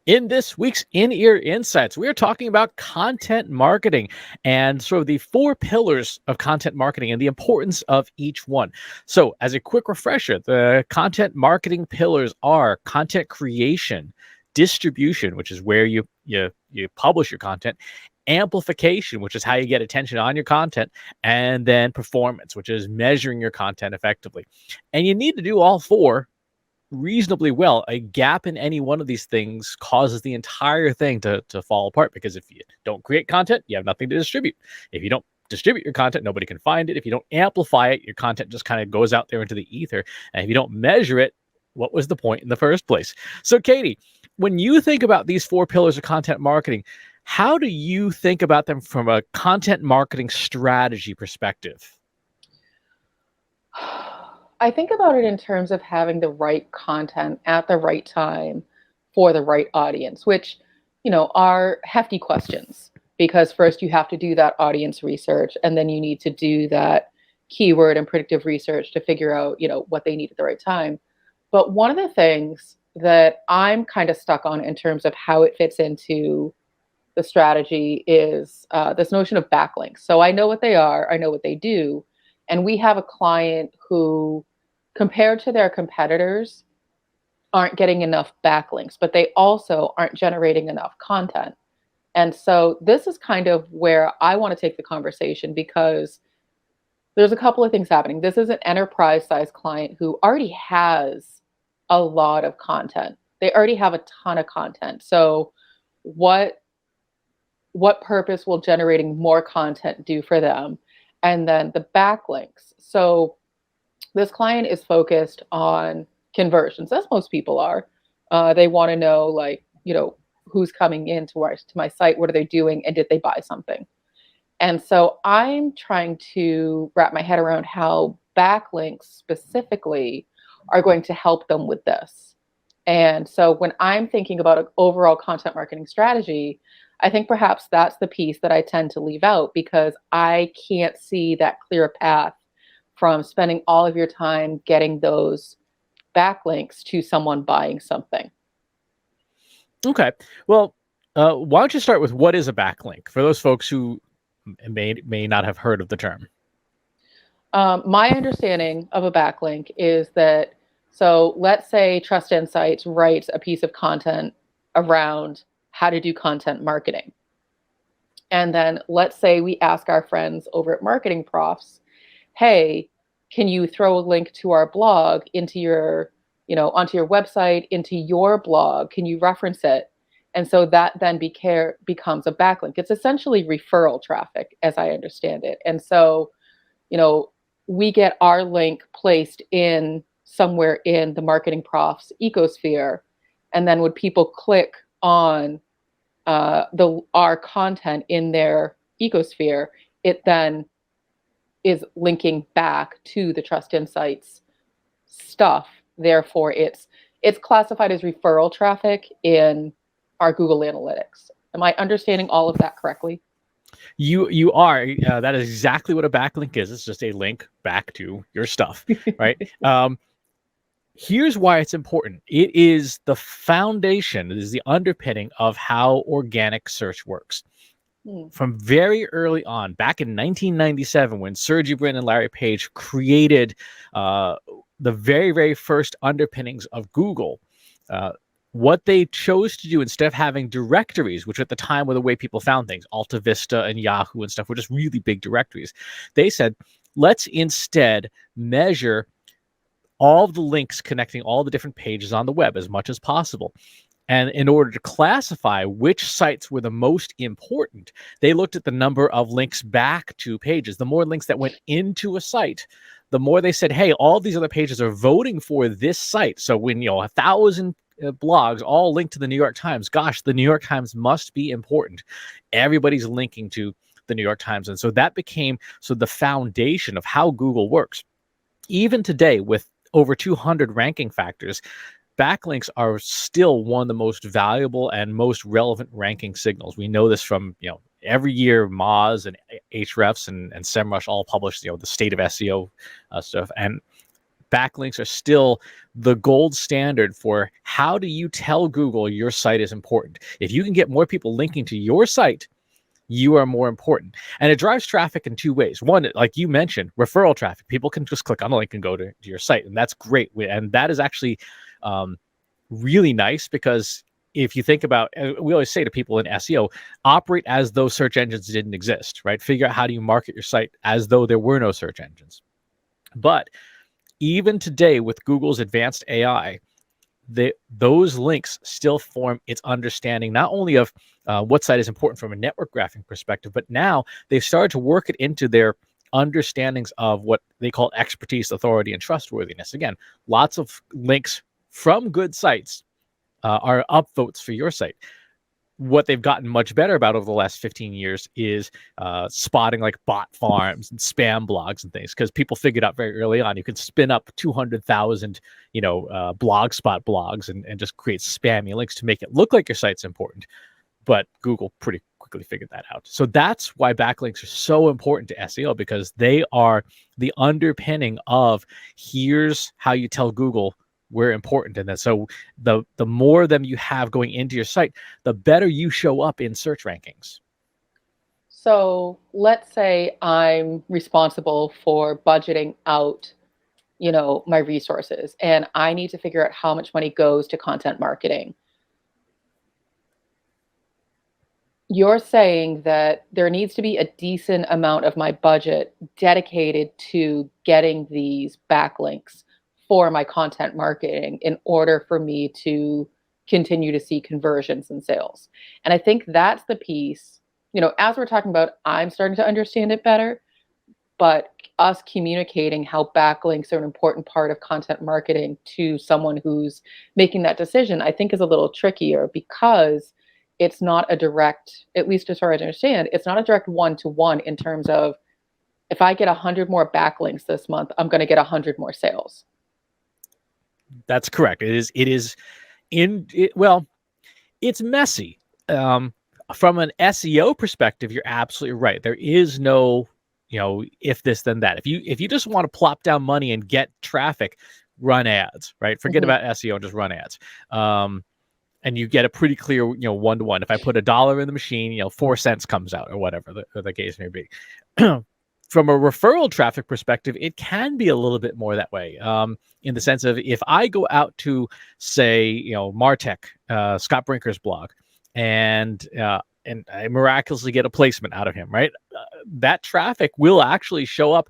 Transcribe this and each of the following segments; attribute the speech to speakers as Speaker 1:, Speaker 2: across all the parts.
Speaker 1: In this week's In-Ear Insights, we are talking about content marketing and sort of the four pillars of content marketing and the importance of each one. So, as a quick refresher, the content marketing pillars are content creation, distribution, which is where you publish your content, amplification, which is how you get attention on your content, and then performance, which is measuring your content effectively. And you need to do all four reasonably well. A gap in any one of these things causes the entire thing to fall apart, because if you don't create content, you have nothing to distribute. If you don't distribute your content, nobody can find it. If you don't amplify it, your content just kind of goes out there into the ether. And if you don't measure it, what was the point in the first place? So, Katie, when you think about these four pillars of content marketing, how do you think about them from a content marketing strategy perspective?
Speaker 2: I think about it in terms of having the right content at the right time for the right audience, which, are hefty questions, because first you have to do that audience research, and then you need to do that keyword and predictive research to figure out, what they need at the right time. But one of the things that I'm kind of stuck on in terms of how it fits into the strategy is this notion of backlinks. So I know what they are, I know what they do. And we have a client who, compared to their competitors, aren't getting enough backlinks, but they also aren't generating enough content. And so this is kind of where I want to take the conversation, because there's a couple of things happening. This is an enterprise size client who already has a lot of content. They already have a ton of content. So what purpose will generating more content do for them? And then the backlinks. So this client is focused on conversions, as most people are. They want to know, like, who's coming into my site, what are they doing, and did they buy something? And so I'm trying to wrap my head around how backlinks specifically are going to help them with this. And so when I'm thinking about an overall content marketing strategy, I think perhaps that's the piece that I tend to leave out, because I can't see that clear path from spending all of your time getting those backlinks to someone buying something.
Speaker 1: Okay. Well, why don't you start with what is a backlink for those folks who may not have heard of the term?
Speaker 2: My understanding of a backlink is that, so let's say Trust Insights writes a piece of content around how to do content marketing. And then let's say we ask our friends over at Marketing Profs, hey, can you throw a link to our blog into your, onto your website, into your blog? Can you reference it? And so that then becomes a backlink. It's essentially referral traffic, as I understand it. And so, we get our link placed in somewhere in the Marketing Profs ecosphere. And then when people click on our content in their ecosphere, it then is linking back to the Trust Insights stuff. Therefore, it's classified as referral traffic in our Google Analytics. Am I understanding all of that correctly?
Speaker 1: You are. That is exactly what a backlink is. It's just a link back to your stuff, right? Here's why it's important. It is the foundation. It is the underpinning of how organic search works. From very early on, back in 1997, when Sergey Brin and Larry Page created the very, very first underpinnings of Google, what they chose to do, instead of having directories, which at the time were the way people found things, Alta Vista and Yahoo and stuff were just really big directories, they said, let's instead measure all of the links connecting all the different pages on the web as much as possible. And in order to classify which sites were the most important, they looked at the number of links back to pages. The more links that went into a site, the more they said, hey, all these other pages are voting for this site. So when 1,000 blogs all linked to the New York Times, gosh, the New York Times must be important. Everybody's linking to the New York Times. And so that became the foundation of how Google works. Even today, with over 200 ranking factors, backlinks are still one of the most valuable and most relevant ranking signals. We know this from, every year Moz and Ahrefs and SEMrush all publish, the state of SEO stuff. And backlinks are still the gold standard for how do you tell Google your site is important. If you can get more people linking to your site, you are more important. And it drives traffic in two ways. One, like you mentioned, referral traffic. People can just click on a link and go to your site, and that's great. And that is actually really nice, because if you think about, we always say to people in SEO, operate as though search engines didn't exist, right? Figure out how do you market your site as though there were no search engines. But even today, with Google's advanced AI, those links still form its understanding, not only of what site is important from a network graphing perspective, but now they've started to work it into their understandings of what they call expertise, authority, and trustworthiness. Again, lots of links from good sites are upvotes for your site. What they've gotten much better about over the last 15 years is spotting like bot farms and spam blogs and things, because people figured out very early on you can spin up 200,000 blogspot blogs and just create spammy links to make it look like your site's important. But Google pretty quickly figured that out. So that's why backlinks are so important to SEO, because they are the underpinning of here's how you tell Google we're important. And then so the more of them you have going into your site, the better you show up in search rankings.
Speaker 2: So let's say I'm responsible for budgeting out, my resources, and I need to figure out how much money goes to content marketing. You're saying that there needs to be a decent amount of my budget dedicated to getting these backlinks for my content marketing in order for me to continue to see conversions and sales. And I think that's the piece, as we're talking about, I'm starting to understand it better, but us communicating how backlinks are an important part of content marketing to someone who's making that decision, I think is a little trickier, because it's not a direct, at least as far as I understand, it's not a direct one-to-one in terms of, if I get 100 more backlinks this month, I'm going to get 100 more sales.
Speaker 1: That's correct. It's messy. From an SEO perspective, you're absolutely right. There is no, if this, then that. If you just want to plop down money and get traffic, run ads, right? Forget about SEO and just run ads. And you get a pretty clear, one-to-one. If I put $1 in the machine, 4 cents comes out, or whatever the case may be. From a referral traffic perspective, it can be a little bit more that way, in the sense of, if I go out to, say, Martech, Scott Brinker's blog, and I miraculously get a placement out of him, right? That traffic will actually show up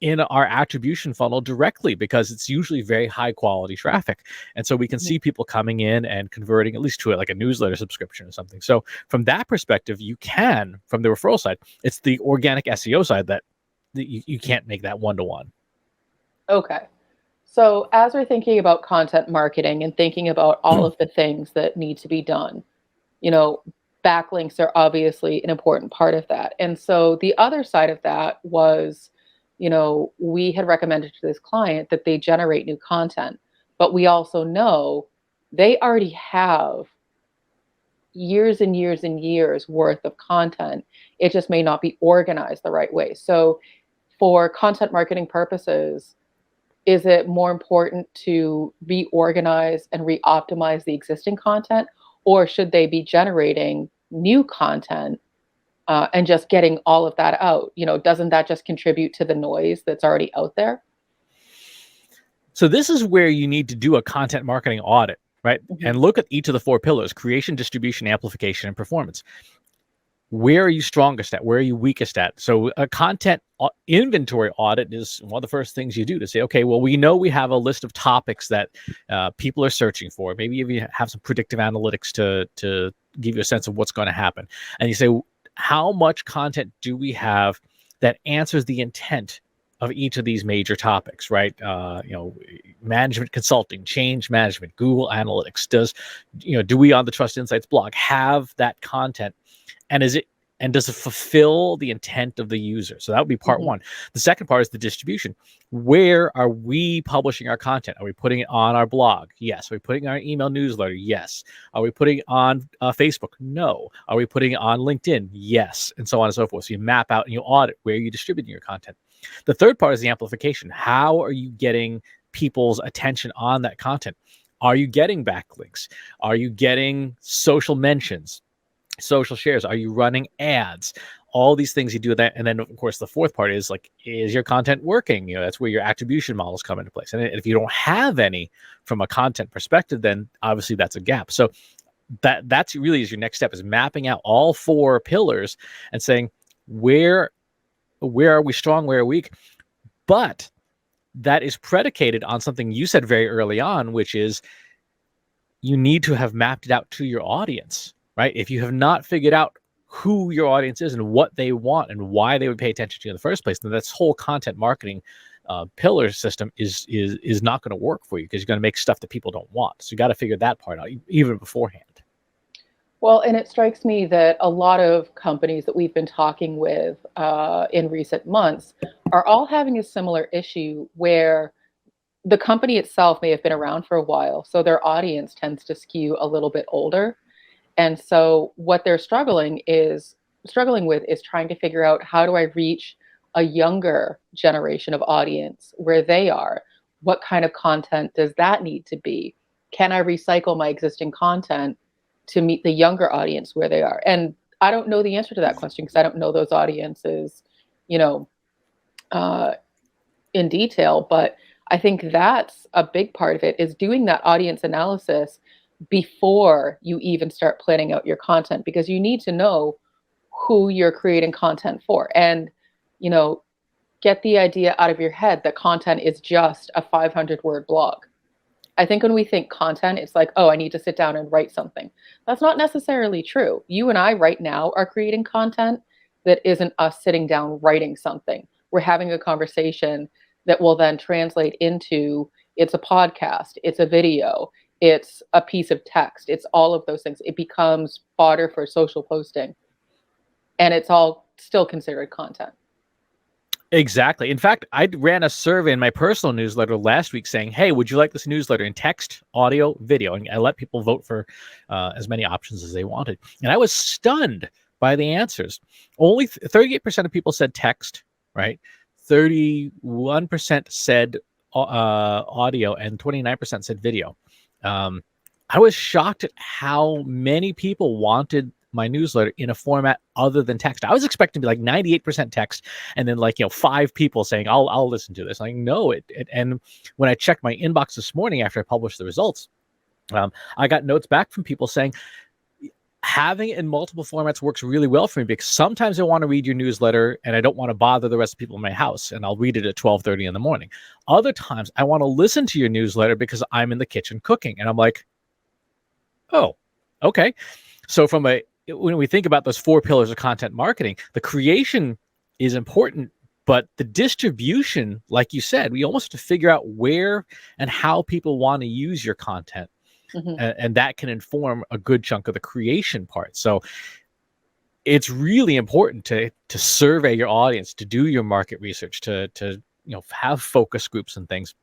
Speaker 1: in our attribution funnel directly, because it's usually very high quality traffic. And so we can see people coming in and converting at least to like a newsletter subscription or something. So from that perspective, you can, from the referral side, it's the organic SEO side that you can't make that one-to-one.
Speaker 2: Okay. So as we're thinking about content marketing and thinking about all of the things that need to be done, backlinks are obviously an important part of that. And so the other side of that was, we had recommended to this client that they generate new content, but we also know they already have years and years and years worth of content. It just may not be organized the right way. So for content marketing purposes, is it more important to reorganize and re-optimize the existing content, or should they be generating new content and just getting all of that out? Doesn't that just contribute to the noise that's already out there?
Speaker 1: So this is where you need to do a content marketing audit, right? And look at each of the 4 pillars: creation, distribution, amplification, and performance. Where are you strongest at? Where are you weakest at? So a content inventory audit is one of the first things you do to say, okay, well, we know we have a list of topics that people are searching for. Maybe if you have some predictive analytics to give you a sense of what's going to happen. And you say, how much content do we have that answers the intent of each of these major topics, right? Management consulting, change management, Google Analytics. Do we on the Trust Insights blog have that content? And does it fulfill the intent of the user? So that would be part one. The second part is the distribution. Where are we publishing our content? Are we putting it on our blog? Yes. Are we putting it on our email newsletter? Yes. Are we putting it on Facebook? No. Are we putting it on LinkedIn? Yes. And so on and so forth. So you map out and you audit where you're distributing your content. The third part is the amplification. How are you getting people's attention on that content? Are you getting backlinks? Are you getting social mentions, social shares? Are you running ads? All these things you do that. And then, of course, the fourth part is like, is your content working? That's where your attribution models come into place. And if you don't have any from a content perspective, then obviously that's a gap. So that's really is your next step, is mapping out all four pillars and saying, where are we strong, where are we weak? But that is predicated on something you said very early on, which is you need to have mapped it out to your audience, right? If you have not figured out who your audience is and what they want and why they would pay attention to you in the first place, then this whole content marketing pillar system is not going to work for you, because you're going to make stuff that people don't want. So you got to figure that part out even beforehand.
Speaker 2: Well, and it strikes me that a lot of companies that we've been talking with in recent months are all having a similar issue, where the company itself may have been around for a while, so their audience tends to skew a little bit older. And so what they're struggling with is trying to figure out, how do I reach a younger generation of audience where they are? What kind of content does that need to be? Can I recycle my existing content to meet the younger audience where they are? And I don't know the answer to that question, because I don't know those audiences, in detail. But I think that's a big part of it, is doing that audience analysis before you even start planning out your content, because you need to know who you're creating content for. And, get the idea out of your head that content is just a 500-word blog. I think when we think content, it's like, oh, I need to sit down and write something. That's not necessarily true. You and I right now are creating content that isn't us sitting down writing something. We're having a conversation that will then translate into, it's a podcast, it's a video, it's a piece of text, it's all of those things. It becomes fodder for social posting, and it's all still considered content.
Speaker 1: Exactly. In fact, I ran a survey in my personal newsletter last week saying, hey, would you like this newsletter in text, audio, video? And I let people vote for as many options as they wanted. And I was stunned by the answers. Only 38% of people said text, right? 31% said audio, and 29% said video. I was shocked at how many people wanted my newsletter in a format other than text. I was expecting to be like 98% text, and then 5 people saying, I'll listen to this. Like, no, and when I checked my inbox this morning after I published the results, I got notes back from people saying having it in multiple formats works really well for me, because sometimes I want to read your newsletter and I don't want to bother the rest of the people in my house, and I'll read it at 12:30 in the morning. Other times I want to listen to your newsletter because I'm in the kitchen cooking, and I'm like, oh, okay. So when we think about those 4 pillars of content marketing, the creation is important, but the distribution, like you said, we almost have to figure out where and how people want to use your content. Mm-hmm. And that can inform a good chunk of the creation part. So it's really important to survey your audience, to do your market research, to have focus groups and things,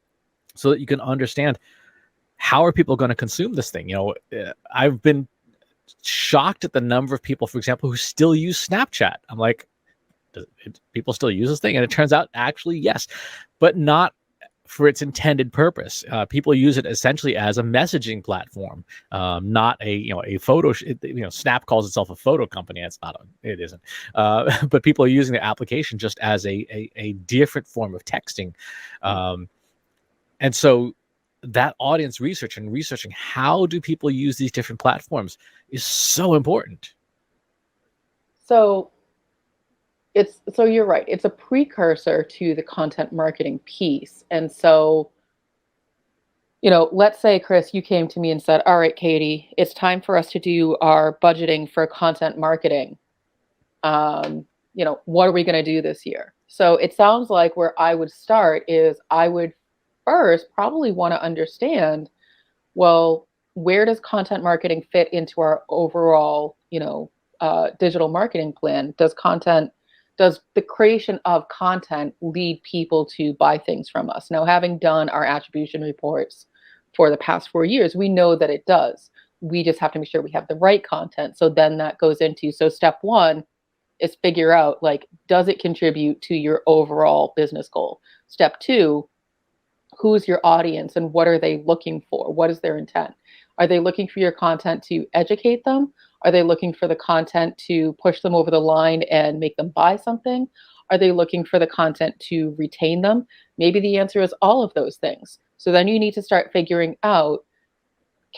Speaker 1: so that you can understand how are people going to consume this thing. I've been shocked at the number of people, for example, who still use Snapchat. I'm like, people still use this thing? And it turns out, actually, yes, but not for its intended purpose. People use it essentially as a messaging platform, not a photo. Snap calls itself a photo company. It isn't. But people are using the application just as a different form of texting, and so that audience research and researching how do people use these different platforms is so important.
Speaker 2: So you're right. It's a precursor to the content marketing piece. And so, let's say, Chris, you came to me and said, all right, Katie, it's time for us to do our budgeting for content marketing. What are we going to do this year? So it sounds like where I would start is I would first probably want to understand, well, where does content marketing fit into our overall, digital marketing plan? Does the creation of content lead people to buy things from us? Now, having done our attribution reports for the past 4 years, we know that it does. We just have to make sure we have the right content. So then that goes into, so step 1, is figure out, like, does it contribute to your overall business goal? Step 2, who's your audience and what are they looking for? What is their intent? Are they looking for your content to educate them? Are they looking for the content to push them over the line and make them buy something? Are they looking for the content to retain them? Maybe the answer is all of those things. So then you need to start figuring out,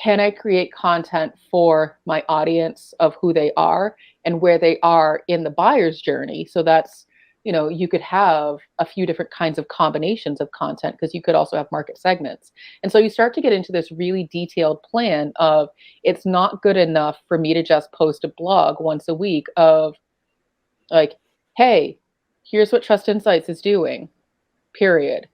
Speaker 2: can I create content for my audience of who they are and where they are in the buyer's journey? So that's, you could have a few different kinds of combinations of content because you could also have market segments. And so you start to get into this really detailed plan of, it's not good enough for me to just post a blog once a week of, like, hey, here's what Trust Insights is doing, period,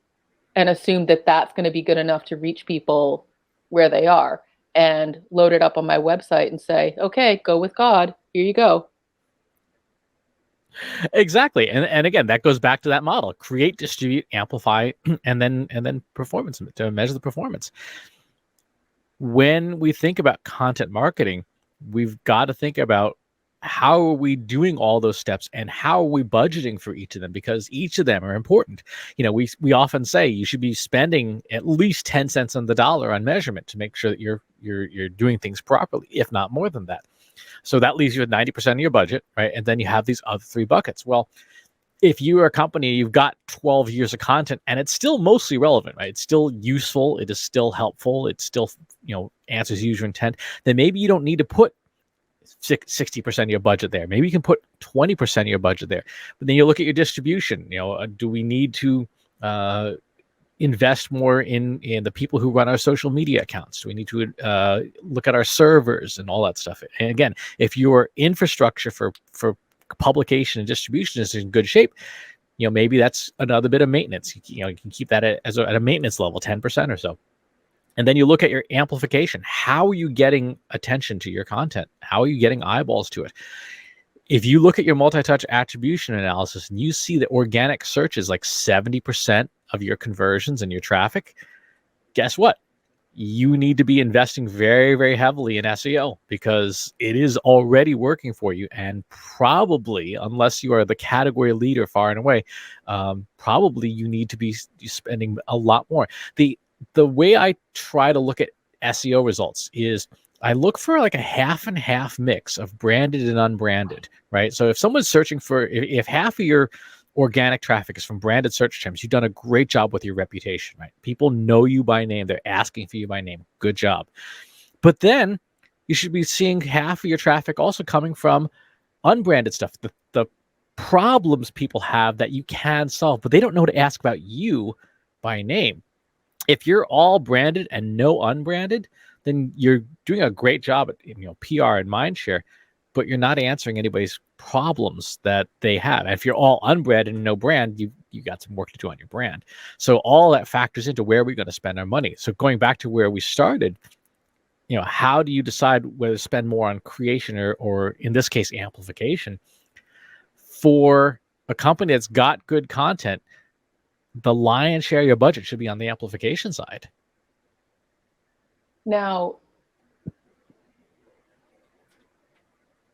Speaker 2: and assume that that's going to be good enough to reach people where they are, and load it up on my website and say, okay, go with God. Here you go.
Speaker 1: Exactly. And again, that goes back to that model: create, distribute, amplify, and then performance, to measure the performance. When we think about content marketing, we've got to think about, how are we doing all those steps and how are we budgeting for each of them, because each of them are important. We often say you should be spending at least 10 cents on the dollar on measurement to make sure that you're doing things properly, if not more than that. So that leaves you with 90% of your budget, right? And then you have these other 3 buckets. Well, if you are a company, you've got 12 years of content and it's still mostly relevant, right? It's still useful. It is still helpful. It still, answers user intent. Then maybe you don't need to put 60% of your budget there. Maybe you can put 20% of your budget there. But then you look at your distribution. Do we need to invest more in the people who run our social media accounts? Do we need to look at our servers and all that stuff? And again, if your infrastructure for publication and distribution is in good shape, maybe that's another bit of maintenance. You can keep that at a maintenance level, 10% or so. And then you look at your amplification. How are you getting attention to your content? How are you getting eyeballs to it? If you look at your multi-touch attribution analysis and you see that organic search is like 70% of your conversions and your traffic, guess what? You need to be investing very, very heavily in SEO, because it is already working for you. And probably, unless you are the category leader far and away, probably you need to be spending a lot more. The way I try to look at SEO results is I look for like a half and half mix of branded and unbranded, right? So if someone's searching for, if half of your organic traffic is from branded search terms, you've done a great job with your reputation, right? People know you by name. They're asking for you by name. Good job. But then you should be seeing half of your traffic also coming from unbranded stuff, the problems people have that you can solve, but they don't know how to ask about you by name. If you're all branded and no unbranded, then you're doing a great job at PR and mindshare, but you're not answering anybody's problems that they have. And if you're all unbranded and no brand, you got some work to do on your brand. So all that factors into where we're going to spend our money. So going back to where we started, how do you decide whether to spend more on creation or in this case amplification? For a company that's got good content, the lion's share of your budget should be on the amplification side.
Speaker 2: Now,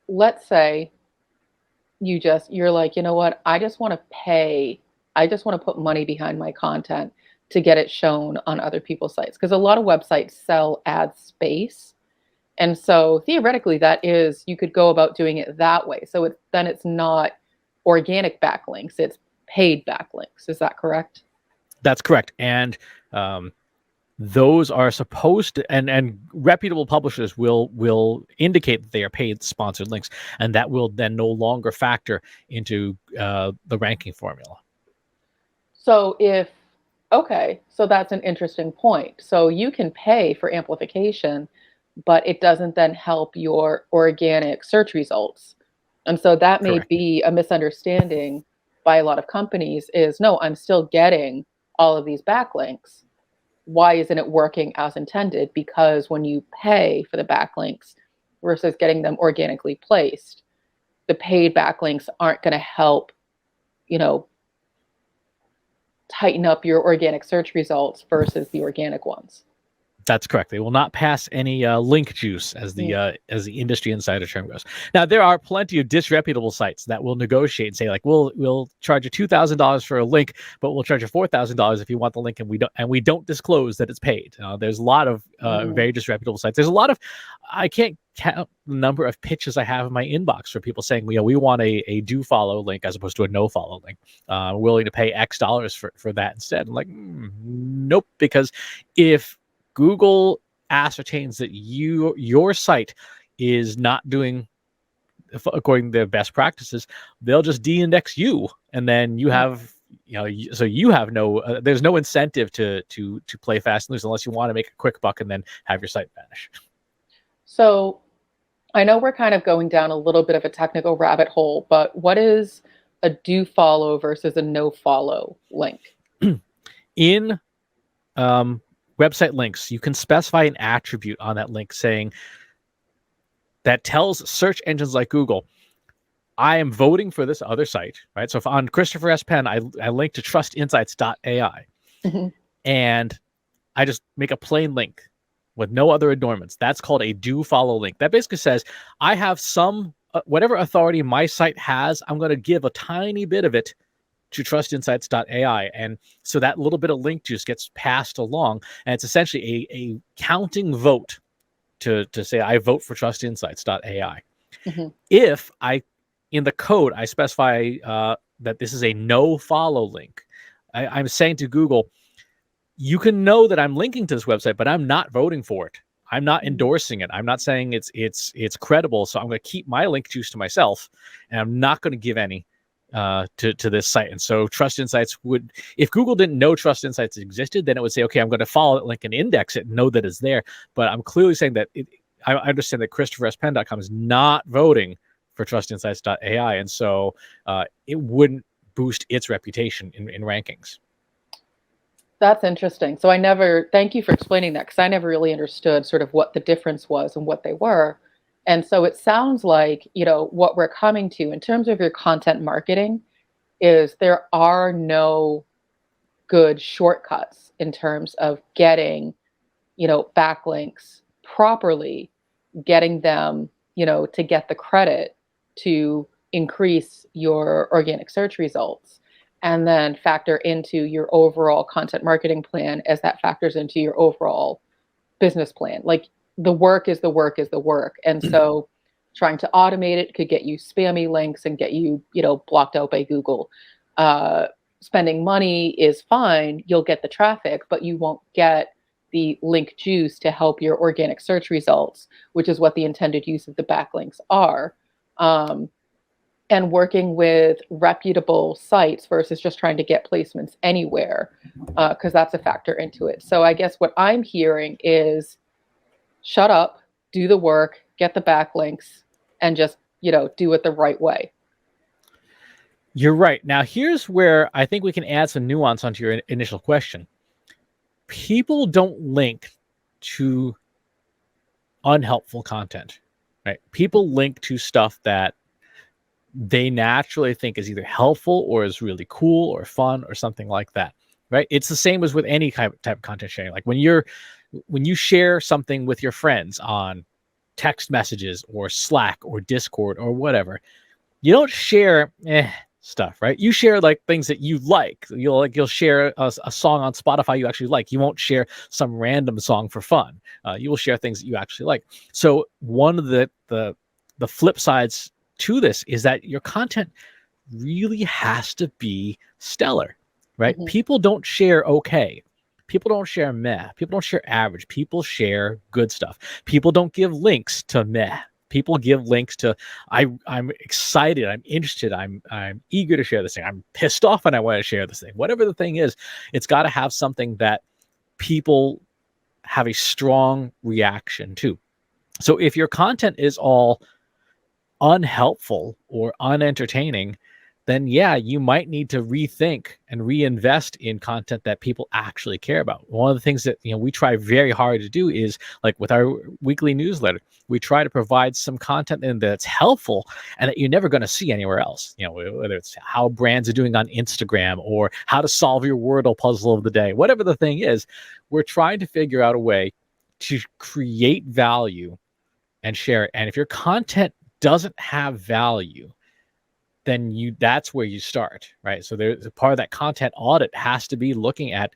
Speaker 2: let's say you're like, you know what? I just want to put money behind my content to get it shown on other people's sites. Because a lot of websites sell ad space. And so theoretically, you could go about doing it that way. So it's not organic backlinks, it's paid backlinks. Is that correct?
Speaker 1: That's correct. And those are supposed to, and reputable publishers will indicate that they are paid sponsored links, and that will then no longer factor into the ranking formula.
Speaker 2: So so that's an interesting point. So you can pay for amplification, but it doesn't then help your organic search results. And so that may
Speaker 1: Correct.
Speaker 2: be a misunderstanding by a lot of companies is, no, I'm still getting all of these backlinks. Why isn't it working as intended? Because when you pay for the backlinks versus getting them organically placed, the paid backlinks aren't going to help, tighten up your organic search results versus the organic ones.
Speaker 1: That's correct. They will not pass any link juice, as the industry insider term goes. Now, there are plenty of disreputable sites that will negotiate and say, like, we'll charge you $2,000 for a link, but we'll charge you $4,000 if you want the link, and we don't disclose that it's paid. There's a lot of very disreputable sites. There's a lot of, I can't count the number of pitches I have in my inbox for people saying, we want a do follow link as opposed to a no follow link. We're willing to pay X dollars for that instead. I'm like, nope, because if Google ascertains that your site is not doing according to their best practices, they'll just de-index you, and then you have so you have no there's no incentive to play fast and loose unless you want to make a quick buck and then have your site vanish.
Speaker 2: So I know we're kind of going down a little bit of a technical rabbit hole, but what is a do follow versus a no follow link?
Speaker 1: In website links, you can specify an attribute on that link saying that tells search engines like Google, I am voting for this other site, right? So if on Christopher S. Penn, I link to trustinsights.ai, and I just make a plain link with no other adornments. That's called a do follow link. That basically says I have some, whatever authority my site has, I'm going to give a tiny bit of it to trustinsights.ai. And so that little bit of link juice gets passed along, and it's essentially a counting vote to say I vote for trustinsights.ai. If in the code I specify that this is a no follow link, I'm saying to Google, you can know that I'm linking to this website, but I'm not voting for it. I'm not endorsing it. I'm not saying it's credible. So I'm going to keep my link juice to myself, and I'm not going to give any to this site. And so Trust Insights would, if Google didn't know Trust Insights existed, then it would say, okay, I'm going to follow that link and index it and know that it's there. But I'm clearly saying that I understand that ChristopherSPenn.com is not voting for trustinsights.ai. And so it wouldn't boost its reputation in rankings.
Speaker 2: That's interesting. So thank you for explaining that, because I never really understood sort of what the difference was and what they were. And so it sounds like, what we're coming to in terms of your content marketing is there are no good shortcuts in terms of getting, backlinks properly, getting them, to get the credit to increase your organic search results, and then factor into your overall content marketing plan as that factors into your overall business plan. Like, the work is the work is the work. And so trying to automate it could get you spammy links and get you, blocked out by Google. Spending money is fine. You'll get the traffic, but you won't get the link juice to help your organic search results, which is what the intended use of the backlinks are. And working with reputable sites versus just trying to get placements anywhere, because that's a factor into it. So I guess what I'm hearing is shut up, do the work, get the backlinks, and just, do it the right way.
Speaker 1: You're right. Now, here's where I think we can add some nuance onto your initial question. People don't link to unhelpful content, right? People link to stuff that they naturally think is either helpful or is really cool or fun or something like that, right? It's the same as with any type of content sharing. Like when you share something with your friends on text messages or Slack or Discord or whatever, you don't share stuff, right? You share like things that you like. You'll share a song on Spotify you actually like. You won't share some random song for fun. You will share things that you actually like. So one of the flip sides to this is that your content really has to be stellar, right? People don't share okay. People don't share meh. People don't share average. People share good stuff. People don't give links to meh. People give links to I'm excited, I'm interested, I'm eager to share this thing. I'm pissed off and I want to share this thing. Whatever the thing is, it's got to have something that people have a strong reaction to. So if your content is all unhelpful or unentertaining, then yeah, you might need to rethink and reinvest in content that people actually care about. One of the things that we try very hard to do is, like with our weekly newsletter, we try to provide some content in that's helpful and that you're never going to see anywhere else. Whether it's how brands are doing on Instagram or how to solve your Wordle puzzle of the day, whatever the thing is, we're trying to figure out a way to create value and share it. And if your content doesn't have value, then that's where you start, right? So there's a part of that content audit has to be looking at,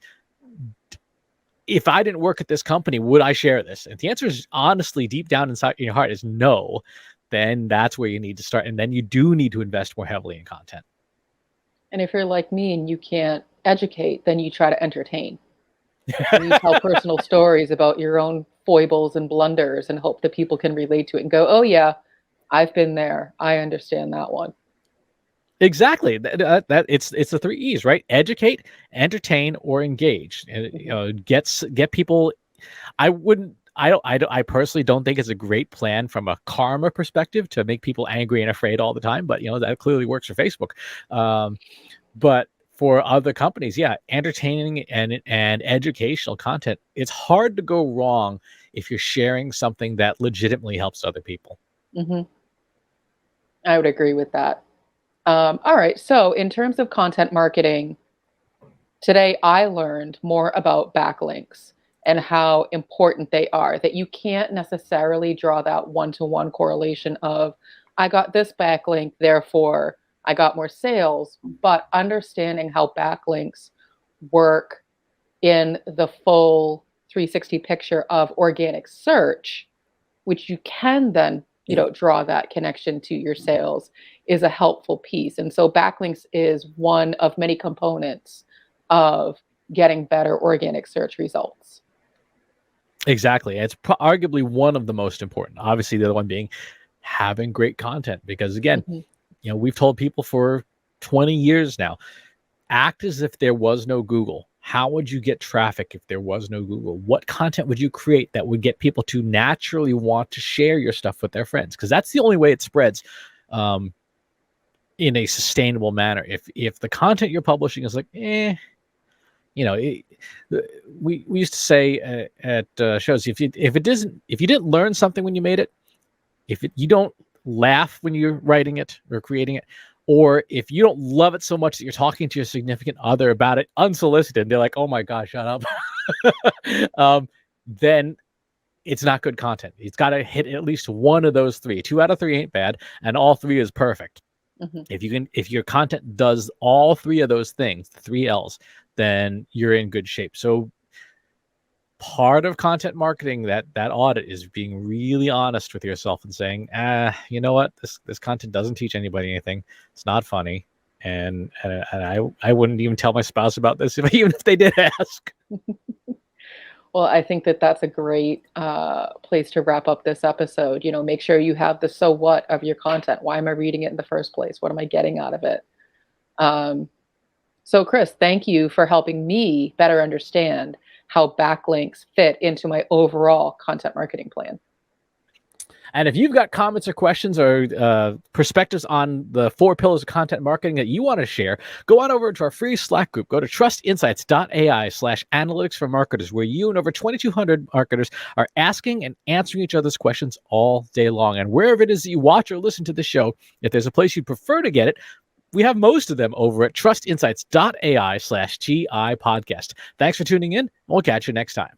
Speaker 1: if I didn't work at this company, would I share this? And the answer is honestly, deep down inside in your heart, is no. Then that's where you need to start. And then you do need to invest more heavily in content.
Speaker 2: And if you're like me and you can't educate, then you try to entertain. And you tell personal stories about your own foibles and blunders and hope that people can relate to it and go, oh yeah, I've been there. I understand that one.
Speaker 1: Exactly. That it's the 3 E's, right? Educate, entertain, or engage. Get people. I personally don't think it's a great plan from a karma perspective to make people angry and afraid all the time, but that clearly works for Facebook. But for other companies, yeah, entertaining and educational content, it's hard to go wrong if you're sharing something that legitimately helps other people.
Speaker 2: Mm-hmm. I would agree with that. All right. So in terms of content marketing, today I learned more about backlinks and how important they are, that you can't necessarily draw that one-to-one correlation of, I got this backlink, therefore I got more sales, but understanding how backlinks work in the full 360 picture of organic search, which you can then draw that connection to your sales, is a helpful piece. And so backlinks is one of many components of getting better organic search results.
Speaker 1: Exactly. It's arguably one of the most important. Obviously, the other one being having great content, because again, we've told people for 20 years now, act as if there was no Google. How would you get traffic if there was no Google? What content would you create that would get people to naturally want to share your stuff with their friends? Because that's the only way it spreads in a sustainable manner. If the content you're publishing is like, we used to say at shows, if you didn't learn something when you made it, you don't laugh when you're writing it or creating it, or if you don't love it so much that you're talking to your significant other about it unsolicited, they're like, oh my gosh, shut up. Then it's not good content. It's got to hit at least one of those 3. 2 out of 3 ain't bad, and all 3 is perfect. If your content does all 3 of those things, the 3 L's, then you're in good shape. So part of content marketing, that audit, is being really honest with yourself and saying, you know what, this content doesn't teach anybody anything. It's not funny, and I wouldn't even tell my spouse about this even if they did ask.
Speaker 2: Well, I think that's a great place to wrap up this episode. Make sure you have the so what of your content. Why am I reading it in the first place? What am I getting out of it? So Chris, thank you for helping me better understand how backlinks fit into my overall content marketing plan.
Speaker 1: And if you've got comments or questions or perspectives on the 4 pillars of content marketing that you want to share, go on over to our free Slack group. Go to trustinsights.ai/analytics for marketers, where you and over 2,200 marketers are asking and answering each other's questions all day long. And wherever it is that you watch or listen to the show, if there's a place you'd prefer to get it, we have most of them over at trustinsights.ai/GI podcast. Thanks for tuning in, and we'll catch you next time.